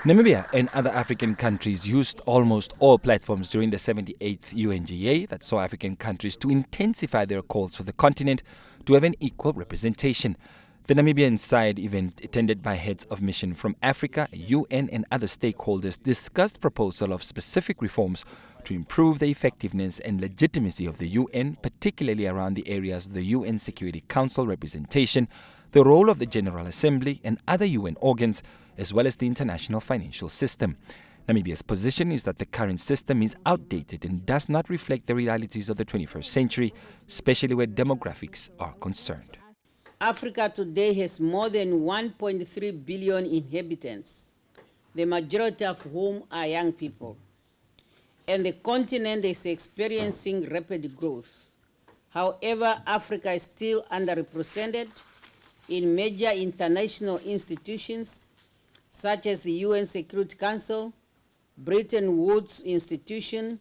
Namibia and other African countries used almost all platforms during the 78th UNGA that saw African countries to intensify their calls for the continent to have an equal representation. The Namibian side event, attended by heads of mission from Africa, UN and other stakeholders, discussed proposal of specific reforms to improve the effectiveness and legitimacy of the UN, particularly around the areas of the UN Security Council representation, the role of the General Assembly and other UN organs, as well as the international financial system. Namibia's position is that the current system is outdated and does not reflect the realities of the 21st century, especially where demographics are concerned. Africa today has more than 1.3 billion inhabitants, the majority of whom are young people. And the continent is experiencing rapid growth. However, Africa is still underrepresented in major international institutions such as the UN Security Council, Bretton Woods Institution,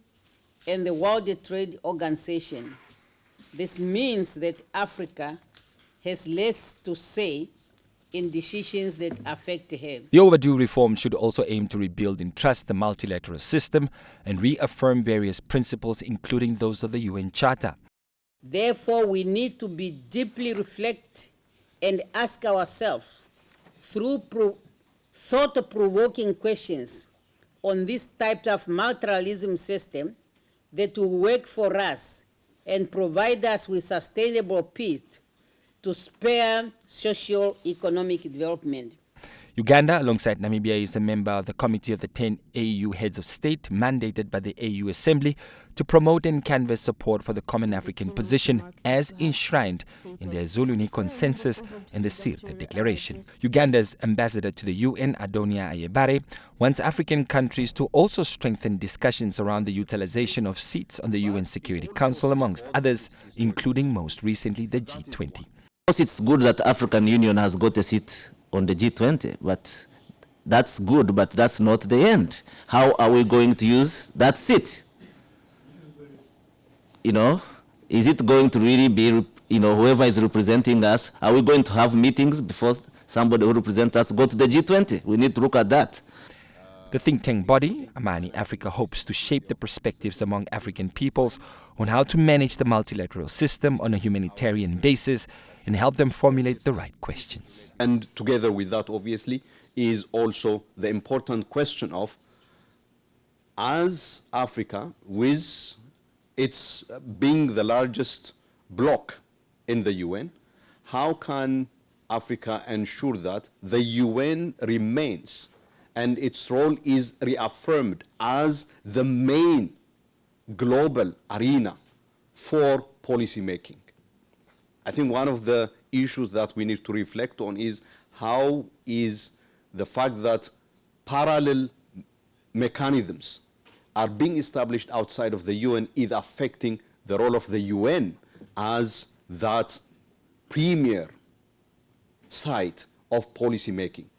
and the World Trade Organization. This means that Africa has less to say in decisions that affect her. The overdue reform should also aim to rebuild and trust the multilateral system and reaffirm various principles, including those of the UN Charter. Therefore, we need to be deeply reflect and ask ourselves through thought-provoking questions on this type of multilateralism system that will work for us and provide us with sustainable peace to spare socio-economic development. Uganda, alongside Namibia, is a member of the Committee of the 10 AU Heads of State mandated by the AU Assembly to promote and canvass support for the Common African Position as enshrined in the Zulu Consensus and the Sirte Declaration. Uganda's ambassador to the UN, Adonia Ayebare, wants African countries to also strengthen discussions around the utilization of seats on the UN Security Council, amongst others, including most recently the G20. Of course, it's good that African Union has got a seat on the G20, but that's good, but that's not the end. How are we going to use that seat? Is it going to really be, whoever is representing us, are we going to have meetings before somebody who represents us go to the G20? We need to look at that. The think tank body, Amani Africa, hopes to shape the perspectives among African peoples on how to manage the multilateral system on a humanitarian basis and help them formulate the right questions. And together with that, obviously, is also the important question of, as Africa, with its being the largest bloc in the UN, how can Africa ensure that the UN remains and its role is reaffirmed as the main global arena for policy making? I think one of the issues that we need to reflect on is how is the fact that parallel mechanisms are being established outside of the UN is affecting the role of the UN as that premier site of policy making.